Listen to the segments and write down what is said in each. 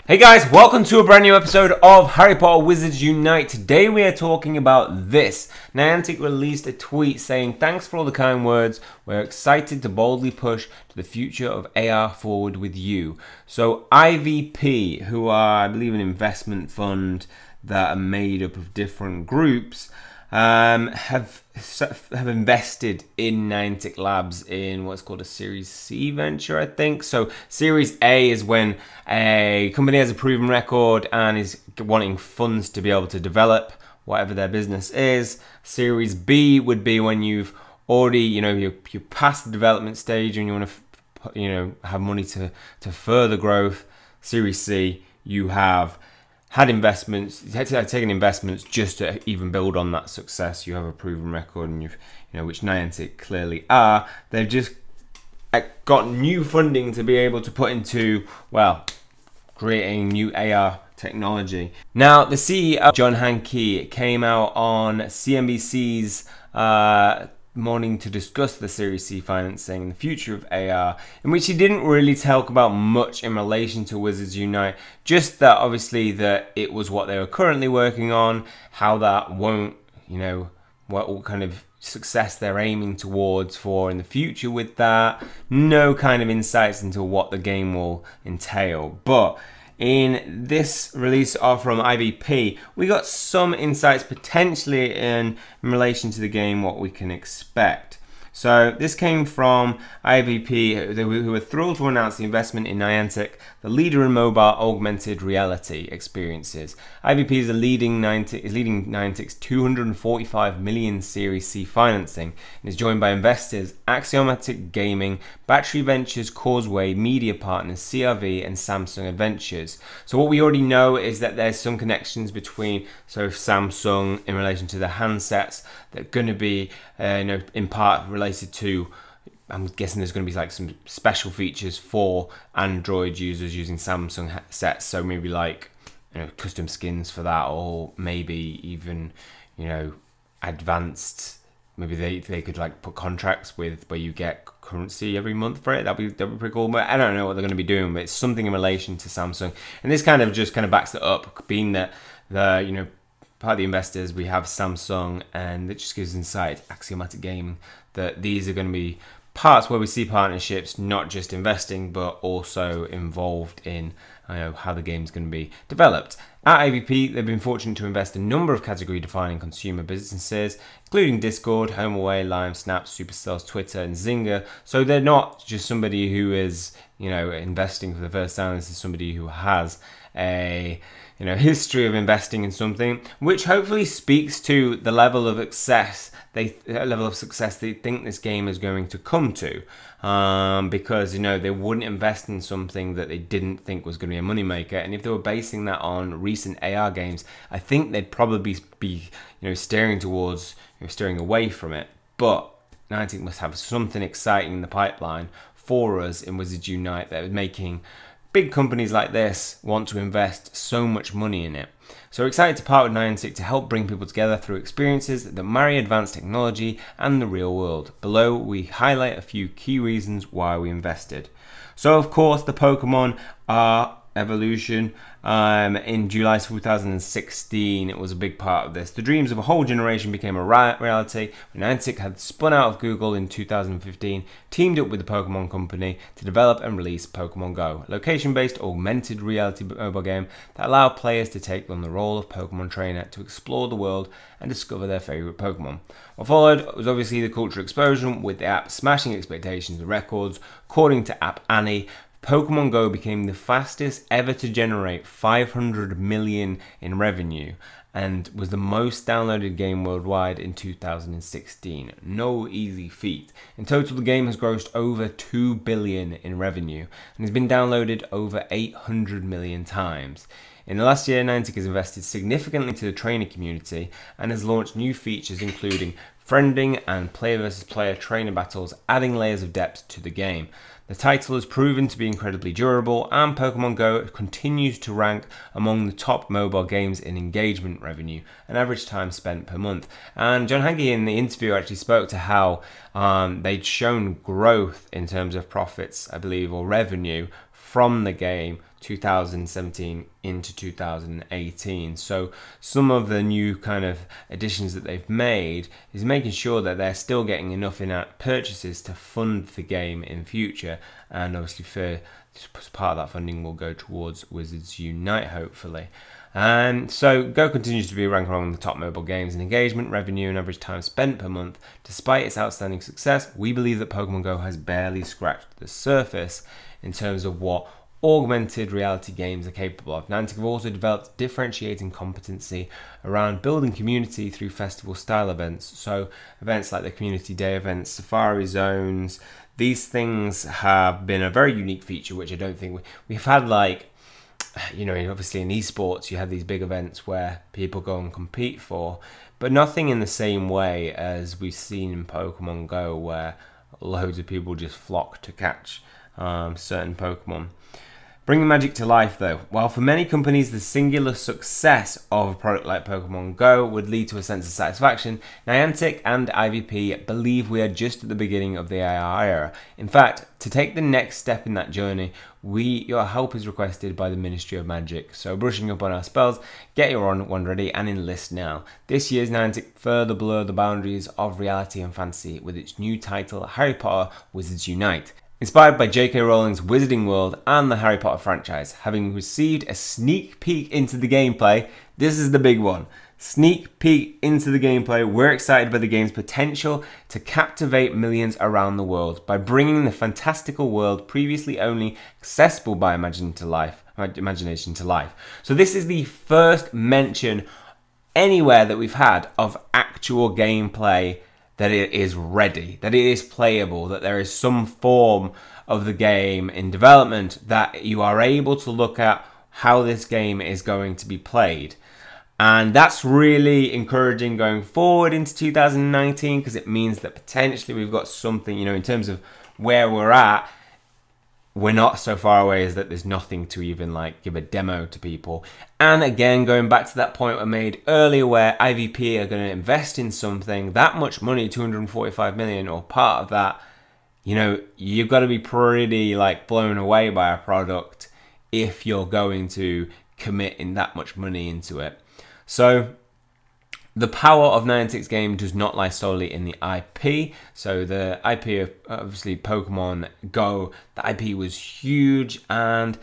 Hey guys, welcome to a brand new episode of Harry Potter Wizards Unite. Today we are talking about this. Niantic released a tweet saying, "Thanks for all the kind words. We're excited to boldly push to the future of AR forward with you." So IVP, who are, I believe, an investment fund that are made up of different groups, have invested in Niantic Labs in what's called a Series C venture, I think. So Series A is when a company has a proven record and is wanting funds to be able to develop whatever their business is. Series B would be when you've already, you're past the development stage and you want to, have money to further growth. Series C, you have had investments, taken investments just to even build on that success. You have a proven record, and which Niantic clearly are. They've just got new funding to be able to put into, well, creating new AR technology. Now, the CEO, HANKE, came out on CNBC's morning to discuss the Series C financing and the future of AR, in which he didn't really talk about much in relation to Wizards Unite, just that obviously that it was what they were currently working on, how that won't, what kind of success they're aiming towards for in the future with that. No kind of insights into what the game will entail. But in this release from IVP, we got some insights potentially in relation to the game, what we can expect. So this came from IVP, who were thrilled to announce the investment in Niantic, the leader in mobile augmented reality experiences. IVP is leading Niantic's 245 million Series C financing and is joined by investors Axiomatic Gaming, Battery Ventures, Causeway, media partners CRV, and Samsung Adventures. So what we already know is that there's some connections between Samsung in relation to the handsets that are going to be in part related to, I'm guessing there's going to be like some special features for Android users using Samsung sets. So maybe like custom skins for that, or maybe even advanced. Maybe they could like put contracts with where you get currency every month for it. That'd be pretty cool. But I don't know what they're going to be doing. But it's something in relation to Samsung, and this kind of backs it up, being that the part of the investors, we have Samsung, and it just gives insight, Axiomatic Gaming, that these are going to be parts where we see partnerships, not just investing, but also involved in how the game's going to be developed. At IVP, they've been fortunate to invest in a number of category-defining consumer businesses, including Discord, HomeAway, Lime, Snap, Supercells, Twitter, and Zynga. So they're not just somebody who is, investing for the first time. This is somebody who has a history of investing in something, which hopefully speaks to the level of success they think this game is going to come to, because they wouldn't invest in something that they didn't think was going to be a moneymaker. And if they were basing that on recent AR games, I think they'd probably be steering away from it. But Niantic must have something exciting in the pipeline for us in Wizards Unite that is making big companies like this want to invest so much money in it. So we're excited to partner with Niantic to help bring people together through experiences that marry advanced technology and the real world. Below, we highlight a few key reasons why we invested. So of course, the Pokemon evolution in July 2016, it was a big part of this. The dreams of a whole generation became a reality when Niantic had spun out of Google in 2015, teamed up with the Pokemon Company to develop and release Pokemon Go, a location-based augmented reality mobile game that allowed players to take on the role of Pokemon trainer to explore the world and discover their favorite Pokemon. What followed was obviously the cultural explosion, with the app smashing expectations and records. According to APPEARED, Pokemon Go became the fastest ever to generate 500 million in revenue and was the most downloaded game worldwide in 2016. No easy feat. In total, the game has grossed over 2 billion in revenue and has been downloaded over 800 million times. In the last year, Niantic has invested significantly into the trainer community and has launched new features including friending and player versus player trainer battles, adding layers of depth to the game. The title has proven to be incredibly durable, and Pokemon Go continues to rank among the top mobile games in engagement revenue and average time spent per month. And HANKE in the interview actually spoke to how they'd shown growth in terms of profits, I believe, or revenue from the game 2017 into 2018. So some of the new kind of additions that they've made is making sure that they're still getting enough in-app purchases to fund the game in future, and obviously for part of that funding will go towards Wizards Unite, hopefully. And so Go continues to be ranked among the top mobile games in engagement, revenue, and average time spent per month. Despite its outstanding success, we believe that Pokemon Go has barely scratched the surface in terms of what augmented reality games are capable of. Niantic have also developed differentiating competency around building community through festival-style events. So events like the Community Day events, Safari Zones, these things have been a very unique feature, which I don't think we've had. Like, you know, obviously in esports you have these big events where people go and compete for, but nothing in the same way as we've seen in Pokemon Go, where loads of people just flock to catch certain Pokemon. Bringing magic to life though. While for many companies the singular success of a product like Pokemon Go would lead to a sense of satisfaction, Niantic and IVP believe we are just at the beginning of the AI era. In fact, to take the next step in that journey, your help is requested by the Ministry of Magic. So brushing up on our spells, get your one ready and enlist now. This year's Niantic further blur the boundaries of reality and fantasy with its new title, Harry Potter Wizards Unite. Inspired by J.K. Rowling's Wizarding World and the Harry Potter franchise, having received a sneak peek into the gameplay, this is the big one. Sneak peek into the gameplay, we're excited by the game's potential to captivate millions around the world by bringing the fantastical world previously only accessible by imagination to life. So this is the first mention anywhere that we've had of actual gameplay, that it is ready, that it is playable, that there is some form of the game in development, that you are able to look at how this game is going to be played. And that's really encouraging going forward into 2019, because it means that potentially we've got something, you know, in terms of where we're at, we're not so far away as that there's nothing to even like give a demo to people. And again, going back to that point I made earlier where IVP are going to invest in something, that much money, 245 million, or part of that, you know, you've got to be pretty like blown away by a product if you're going to commit in that much money into it. So the power of Niantic's game does not lie solely in the IP. So the IP of obviously Pokemon Go, the IP was huge, and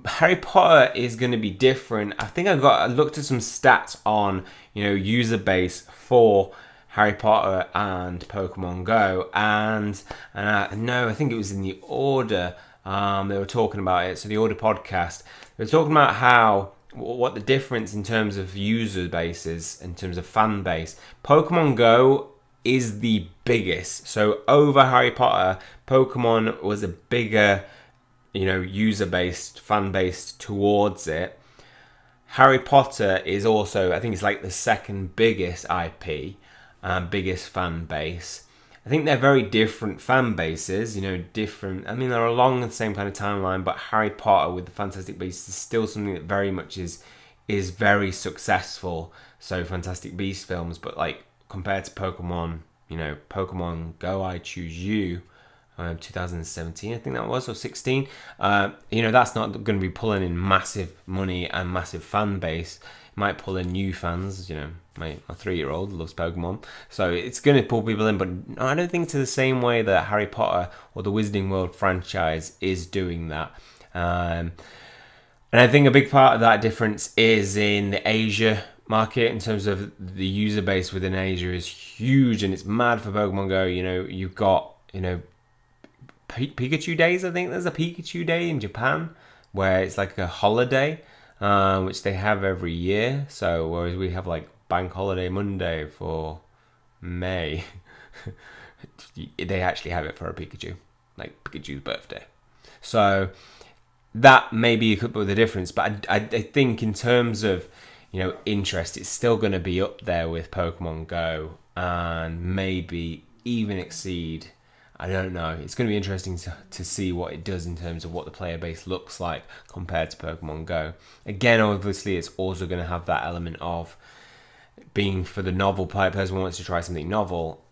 Harry Potter is going to be different. I think I looked at some stats on, you know, user base for Harry Potter and Pokemon Go, and no, I think it was in the Order. They were talking about it. So the Order podcast, they were talking about how, what the difference in terms of user base is, in terms of fan base. Pokemon Go is the biggest. So over Harry Potter, Pokemon was a bigger, you know, user-based, fan-based towards it. Harry Potter is also, I think it's like the second biggest IP, biggest fan base. I think they're very different fan bases, you know, different. I mean, they're along the same kind of timeline, but Harry Potter with the Fantastic Beasts is still something that very much is very successful. So Fantastic Beasts films, but like compared to Pokemon, you know, Pokemon Go, I Choose You, 2017, I think that was, or 16. You know, that's not going to be pulling in massive money and massive fan base. It might pull in new fans, you know. My 3-year-old loves Pokemon, so it's going to pull people in, but I don't think to the same way that Harry Potter or the Wizarding World franchise is doing that. And I think a big part of that difference is in the Asia market, in terms of the user base within Asia is huge, and it's mad for Pokemon Go. You know, you've got, you know, Pikachu days. I think there's a Pikachu day in Japan where it's like a holiday, which they have every year. So whereas we have like Bank Holiday Monday for May, they actually have it for a Pikachu, like Pikachu's birthday. So that may be a couple of the difference, but I think in terms of, you know, interest, it's still going to be up there with Pokemon Go and maybe even exceed. I don't know. It's going to be interesting to see what it does in terms of what the player base looks like compared to Pokemon Go. Again, obviously, it's also going to have that element of being for the novel player, person who wants to try something novel.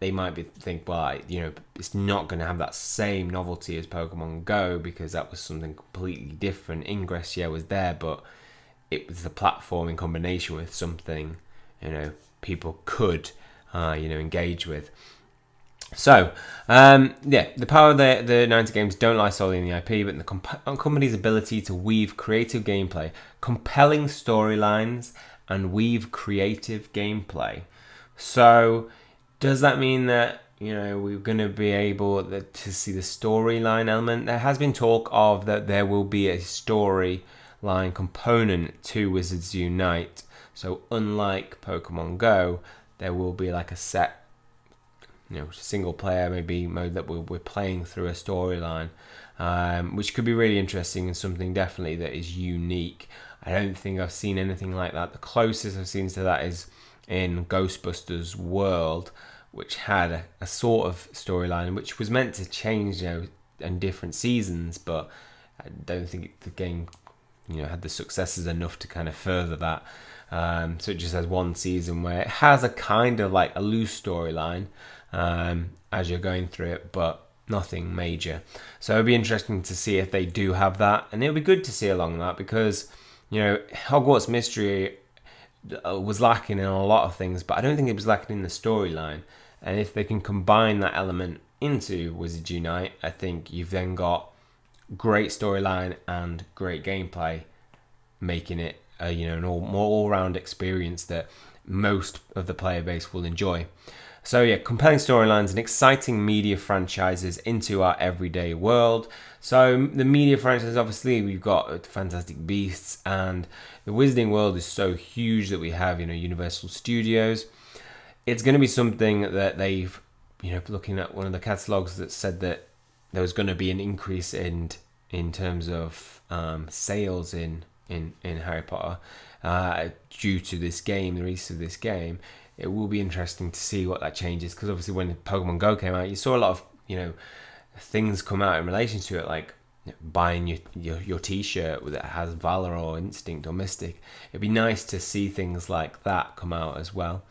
they might think, well, you know, it's not going to have that same novelty as Pokemon Go because that was something completely different. Ingress, yeah, was there, but it was the platform in combination with something, you know, people could, you know, engage with. So, yeah, the power of the Niantic games don't lie solely in the IP, but in the company's ability to weave creative gameplay, compelling storylines, and weave creative gameplay. So, does that mean that, you know, we're going to be able to see the storyline element? There has been talk of that there will be a storyline component to Wizards Unite. So, unlike Pokemon Go, there will be like a set, you know, single player maybe mode that we're playing through a storyline, which could be really interesting and something definitely that is unique. I don't think I've seen anything like that. The closest I've seen to that is in Ghostbusters World, which had a sort of storyline which was meant to change, you know, in different seasons, but I don't think the game, you know, had the successes enough to kind of further that. So it just has one season where it has a kind of like a loose storyline as you're going through it, but nothing major. So it'll be interesting to see if they do have that, and it'll be good to see along that because, you know, Hogwarts Mystery was lacking in a lot of things, but I don't think it was lacking in the storyline. And if they can combine that element into Wizards Unite, I think you've then got great storyline and great gameplay, making it a, you know, an more all-round experience that most of the player base will enjoy. So yeah, compelling storylines and exciting media franchises into our everyday world. So the media franchises, obviously, we've got Fantastic Beasts, and the Wizarding World is so huge that we have, you know, Universal Studios. It's going to be something that they've, you know, looking at one of the catalogs that said that there was going to be an increase in terms of sales in Harry Potter due to this game, the release of this game. It will be interesting to see what that changes, because obviously when Pokemon Go came out, you saw a lot of, you know, things come out in relation to it, like buying your t-shirt that has Valor or Instinct or Mystic. It'd be nice to see things like that come out as well.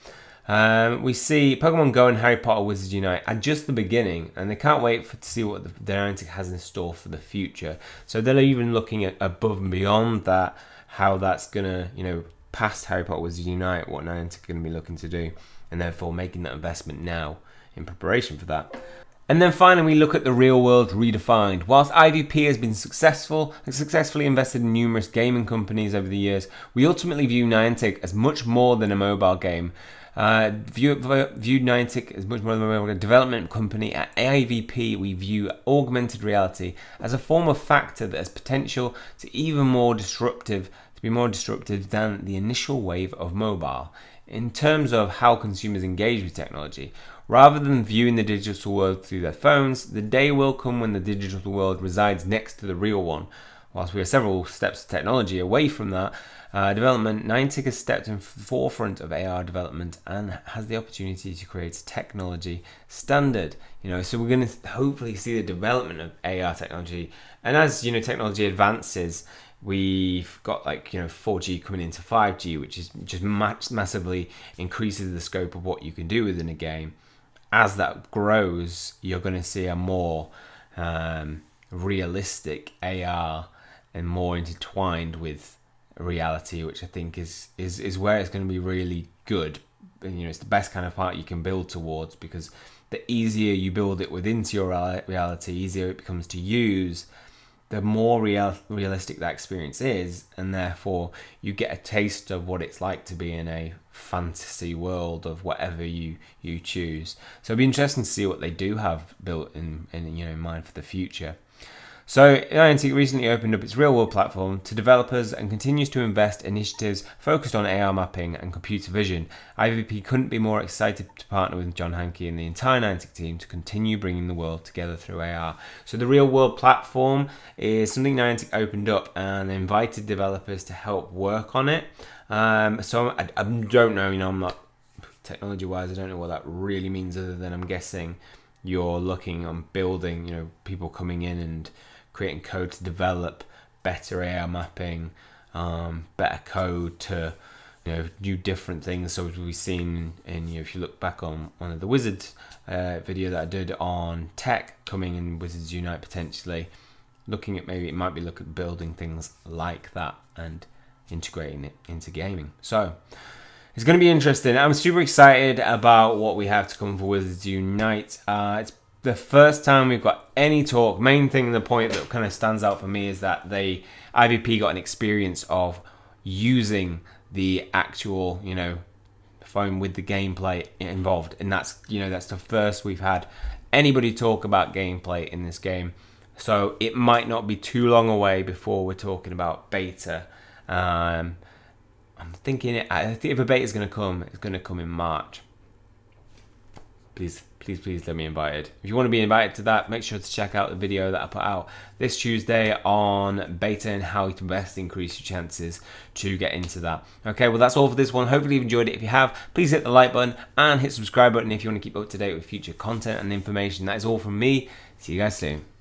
We see Pokemon Go and Harry Potter Wizards Unite are just the beginning, and they can't wait to see what the Niantic has in store for the future. So they're even looking at above and beyond that, how that's gonna, you know, past Harry Potter Wizards Unite, what Niantic are going to be looking to do, and therefore making that investment now in preparation for that. And then finally, we look at the real world redefined. Whilst IVP has been successful and successfully invested in numerous gaming companies over the years, we ultimately view Niantic as much more than a mobile game. View Niantic as much more than a mobile development company. At IVP, we view augmented reality as a form of factor that has potential to be more disruptive than the initial wave of mobile in terms of how consumers engage with technology. Rather than viewing the digital world through their phones, the day will come when the digital world resides next to the real one. Whilst we are several steps of technology away from that development, Niantic has stepped in the forefront of AR development and has the opportunity to create a technology standard. You know, so we're going to hopefully see the development of AR technology, and as, you know, technology advances, we've got, like, you know, 4G coming into 5G, which is just massively increases the scope of what you can do within a game. As that grows, you're going to see a more realistic AR and more intertwined with reality, which I think is where it's going to be really good. And, you know, it's the best kind of part you can build towards, because the easier you build it within your reality, easier it becomes to use, the more realistic that experience is, and therefore you get a taste of what it's like to be in a fantasy world of whatever you choose. So it'll be interesting to see what they do have built in you know, in mind for the future. So Niantic recently opened up its real-world platform to developers and continues to invest in initiatives focused on AR mapping and computer vision. IVP couldn't be more excited to partner with John Hanke and the entire Niantic team to continue bringing the world together through AR. So the real-world platform is something Niantic opened up and invited developers to help work on it. So I don't know, you know, I'm not technology-wise, I don't know what that really means, other than I'm guessing you're looking on building, you know, people coming in and creating code to develop better AR mapping, better code to new different things. So we've seen in, if you look back on one of the Wizards video that I did on tech coming in Wizards Unite, potentially looking at maybe it might be looking at building things like that and integrating it into gaming. So it's going to be interesting. I'm super excited about what we have to come for Wizards Unite. It's the first time we've got any talk. Main thing, the point that kind of stands out for me is that IVP got an experience of using the actual, phone with the gameplay involved, and that's the first we've had anybody talk about gameplay in this game. So it might not be too long away before we're talking about beta. I'm thinking I think if a beta is going to come, it's going to come in March. Please let me invited. If you want to be invited to that, make sure to check out the video that I put out this Tuesday on beta and how to best increase your chances to get into that. Okay, well that's all for this one. Hopefully you've enjoyed it. If you have, please hit the like button and hit the subscribe button if you want to keep up to date with future content and information. That is all from me. See you guys soon.